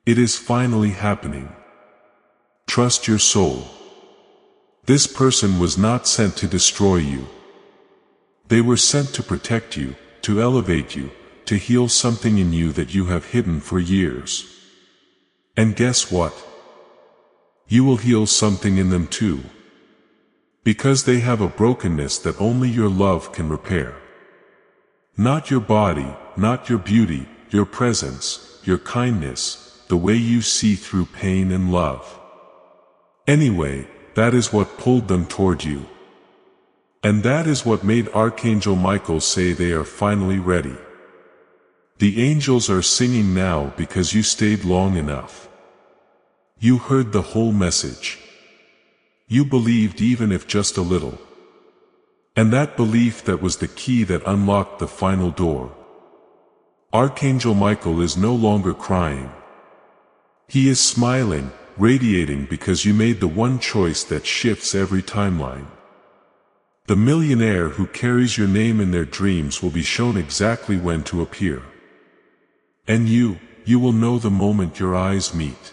It is finally happening. Trust your soul. This person was not sent to destroy you. They were sent to protect you, to elevate you, to heal something in you that you have hidden for years. And guess what? You will heal something in them too. Because they have a brokenness that only your love can repair. Not your body, not your beauty, your presence, your kindness, the way you see through pain and love. Anyway, that is what pulled them toward you. And that is what made Archangel Michael say they are finally ready. The angels are singing now because you stayed long enough. You heard the whole message. You believed even if just a little. And that belief that was the key that unlocked the final door. Archangel Michael is no longer crying. He is smiling, radiating because you made the one choice that shifts every timeline. The millionaire who carries your name in their dreams will be shown exactly when to appear. And you will know the moment your eyes meet.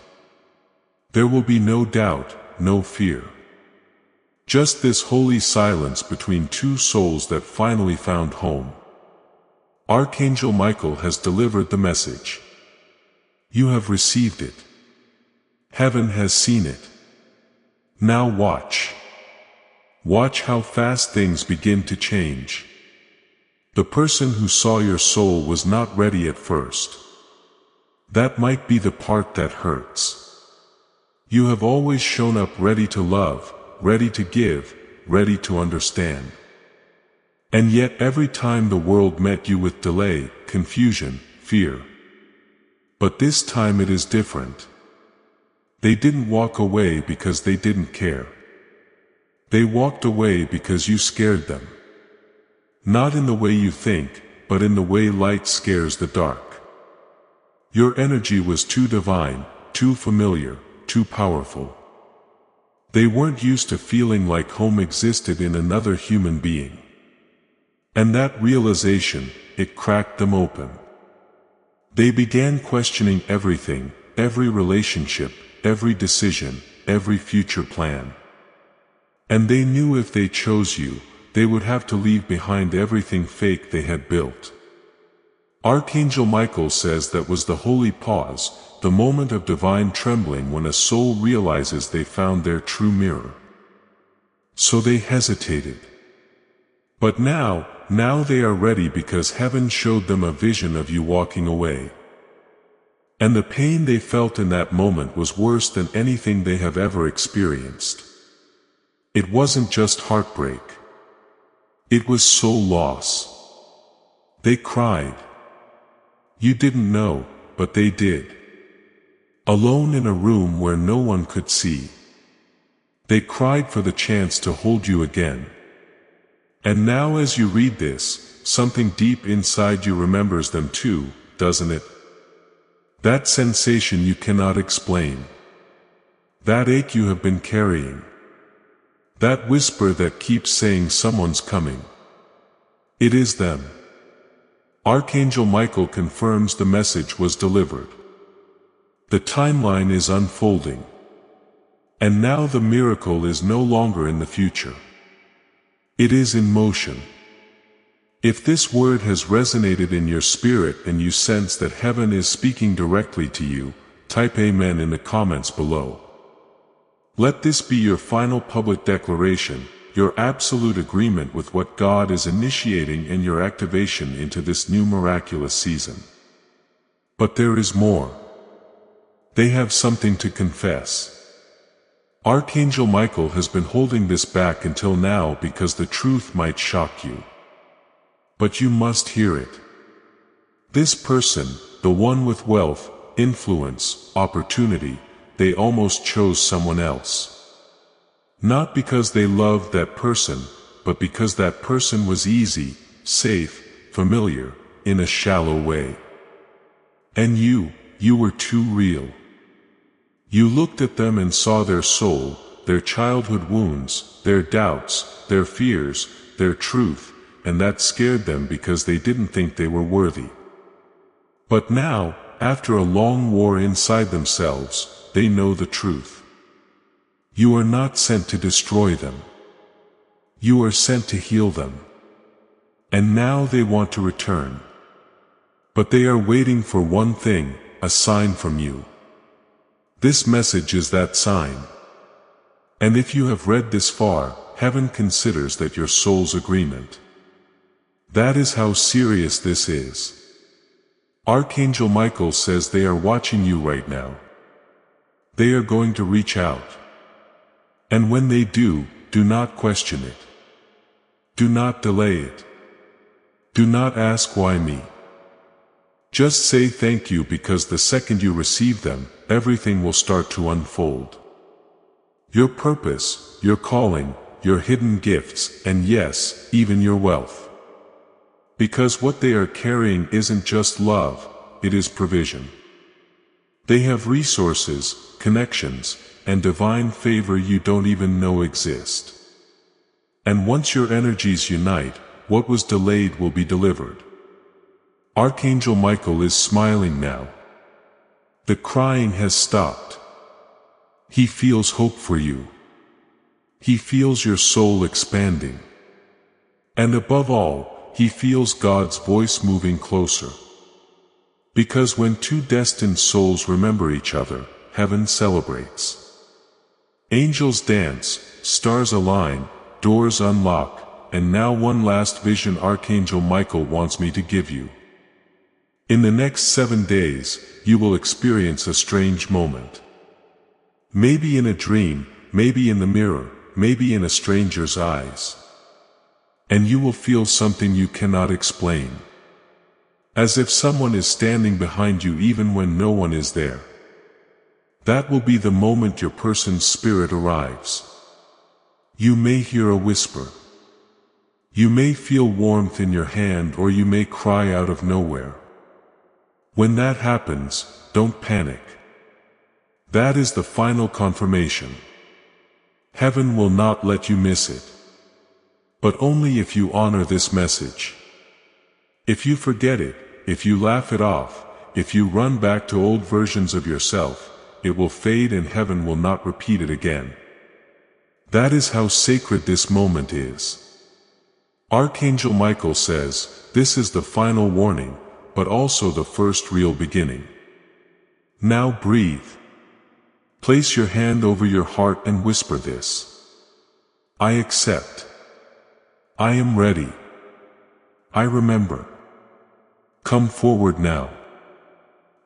There will be no doubt, no fear. Just this holy silence between two souls that finally found home. Archangel Michael has delivered the message. You have received it. Heaven has seen it. Now watch. Watch how fast things begin to change. The person who saw your soul was not ready at first. That might be the part that hurts. You have always shown up ready to love, ready to give, ready to understand. And yet every time the world met you with delay, confusion, fear. But this time it is different. They didn't walk away because they didn't care. They walked away because you scared them. Not in the way you think, but in the way light scares the dark. Your energy was too divine, too familiar, too powerful. They weren't used to feeling like home existed in another human being. And that realization, it cracked them open. They began questioning everything, every relationship, every decision, every future plan. And they knew if they chose you, they would have to leave behind everything fake they had built. Archangel Michael says that was the holy pause, the moment of divine trembling when a soul realizes they found their true mirror. So they hesitated. But now they are ready because heaven showed them a vision of you walking away. And the pain they felt in that moment was worse than anything they have ever experienced. It wasn't just heartbreak. It was soul loss. They cried. You didn't know, but they did. Alone in a room where no one could see. They cried for the chance to hold you again. And now as you read this, something deep inside you remembers them too, doesn't it? That sensation you cannot explain. That ache you have been carrying. That whisper that keeps saying someone's coming. It is them. Archangel Michael confirms the message was delivered. The timeline is unfolding. And now the miracle is no longer in the future. It is in motion. If this word has resonated in your spirit and you sense that heaven is speaking directly to you, type Amen in the comments below. Let this be your final public declaration, your absolute agreement with what God is initiating and your activation into this new miraculous season. But there is more. They have something to confess. Archangel Michael has been holding this back until now because the truth might shock you. But you must hear it. This person, the one with wealth, influence, opportunity, they almost chose someone else. Not because they loved that person, but because that person was easy, safe, familiar, in a shallow way. And you were too real. You looked at them and saw their soul, their childhood wounds, their doubts, their fears, their truth, and that scared them because they didn't think they were worthy. But now, after a long war inside themselves, they know the truth. You are not sent to destroy them. You are sent to heal them. And now they want to return. But they are waiting for one thing, a sign from you. This message is that sign. And if you have read this far, heaven considers that your soul's agreement. That is how serious this is. Archangel Michael says they are watching you right now. They are going to reach out. And when they do, do not question it. Do not delay it. Do not ask why me. Just say thank you, because the second you receive them, everything will start to unfold. Your purpose, your calling, your hidden gifts, and yes, even your wealth. Because what they are carrying isn't just love, it is provision. They have resources, connections, and divine favor you don't even know exist. And once your energies unite, what was delayed will be delivered. Archangel Michael is smiling now. The crying has stopped. He feels hope for you. He feels your soul expanding. And above all, he feels God's voice moving closer. Because when two destined souls remember each other, heaven celebrates. Angels dance, stars align, doors unlock, and now one last vision Archangel Michael wants me to give you. In the next 7 days, you will experience a strange moment. Maybe in a dream, maybe in the mirror, maybe in a stranger's eyes. And you will feel something you cannot explain. As if someone is standing behind you even when no one is there. That will be the moment your person's spirit arrives. You may hear a whisper. You may feel warmth in your hand, or you may cry out of nowhere. When that happens, don't panic. That is the final confirmation. Heaven will not let you miss it. But only if you honor this message. If you forget it, if you laugh it off, if you run back to old versions of yourself, it will fade and heaven will not repeat it again. That is how sacred this moment is. Archangel Michael says, this is the final warning, but also the first real beginning. Now breathe. Place your hand over your heart and whisper this. I accept. I am ready. I remember. Come forward now.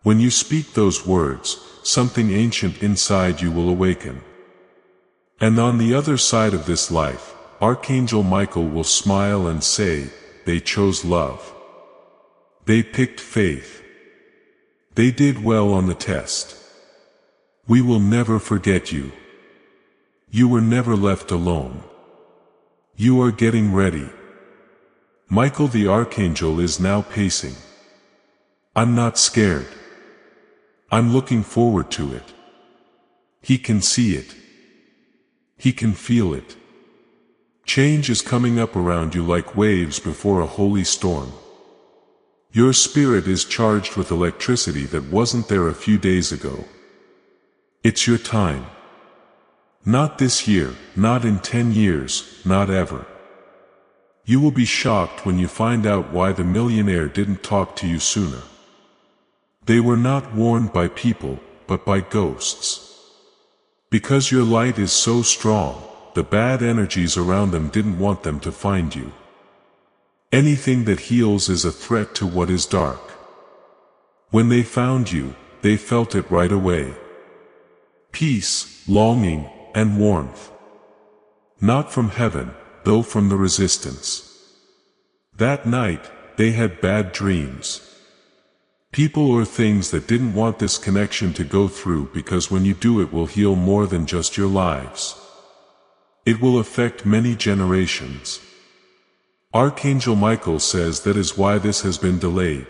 When you speak those words, something ancient inside you will awaken. And on the other side of this life, Archangel Michael will smile and say, they chose love. They picked faith. They did well on the test. We will never forget you. You were never left alone. You are getting ready. Michael the Archangel is now pacing. I'm not scared. I'm looking forward to it. He can see it. He can feel it. Change is coming up around you like waves before a holy storm. Your spirit is charged with electricity that wasn't there a few days ago. It's your time. Not this year, not in 10 years, not ever. You will be shocked when you find out why the millionaire didn't talk to you sooner. They were not warned by people, but by ghosts. Because your light is so strong, the bad energies around them didn't want them to find you. Anything that heals is a threat to what is dark. When they found you, they felt it right away. Peace, longing, and warmth. Not from heaven, though from the resistance. That night, they had bad dreams. People or things that didn't want this connection to go through, because when you do, it will heal more than just your lives. It will affect many generations. Archangel Michael says that is why this has been delayed.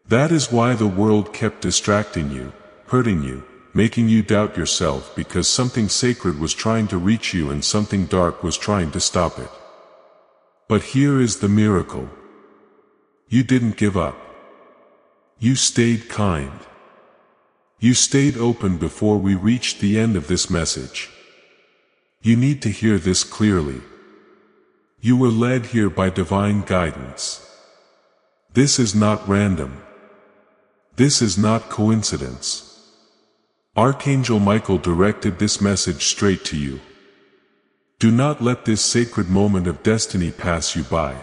That is why the world kept distracting you, hurting you, making you doubt yourself, because something sacred was trying to reach you and something dark was trying to stop it. But here is the miracle. You didn't give up. You stayed kind. You stayed open before we reached the end of this message. You need to hear this clearly. You were led here by divine guidance. This is not random. This is not coincidence. Archangel Michael directed this message straight to you. Do not let this sacred moment of destiny pass you by.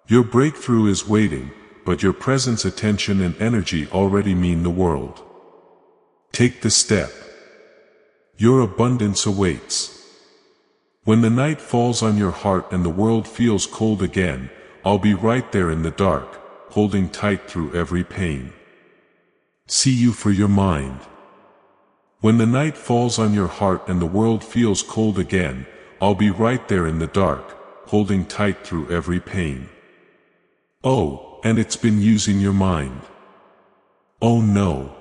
Your breakthrough is waiting, but your presence, attention, and energy already mean the world. Take the step. Your abundance awaits. When the night falls on your heart and the world feels cold again, I'll be right there in the dark, holding tight through every pain. See you for your mind. When the night falls on your heart and the world feels cold again, I'll be right there in the dark, holding tight through every pain. Oh, and it's been using your mind. Oh no.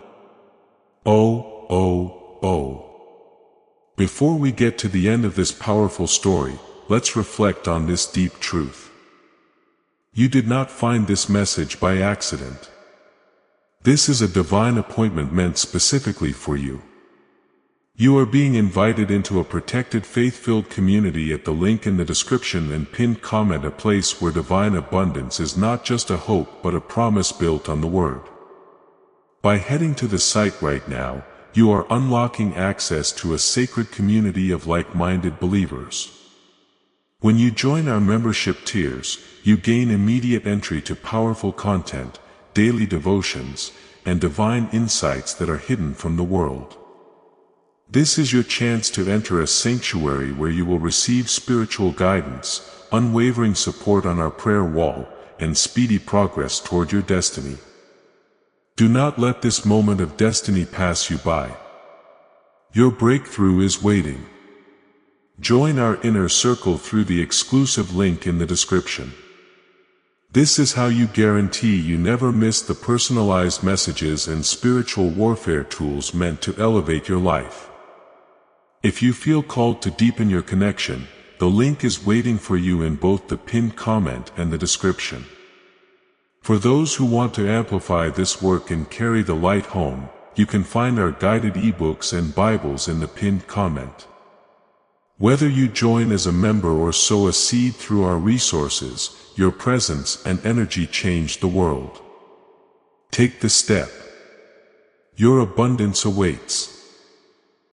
Oh, oh, oh. Before we get to the end of this powerful story, let's reflect on this deep truth. You did not find this message by accident. This is a divine appointment meant specifically for you. You are being invited into a protected, faith-filled community at the link in the description and pinned comment, a place where divine abundance is not just a hope but a promise built on the Word. By heading to the site right now, you are unlocking access to a sacred community of like-minded believers. When you join our membership tiers, you gain immediate entry to powerful content, daily devotions, and divine insights that are hidden from the world. This is your chance to enter a sanctuary where you will receive spiritual guidance, unwavering support on our prayer wall, and speedy progress toward your destiny. Do not let this moment of destiny pass you by. Your breakthrough is waiting. Join our inner circle through the exclusive link in the description. This is how you guarantee you never miss the personalized messages and spiritual warfare tools meant to elevate your life. If you feel called to deepen your connection, the link is waiting for you in both the pinned comment and the description. For those who want to amplify this work and carry the light home, you can find our guided ebooks and Bibles in the pinned comment. Whether you join as a member or sow a seed through our resources, your presence and energy change the world. Take the step. Your abundance awaits.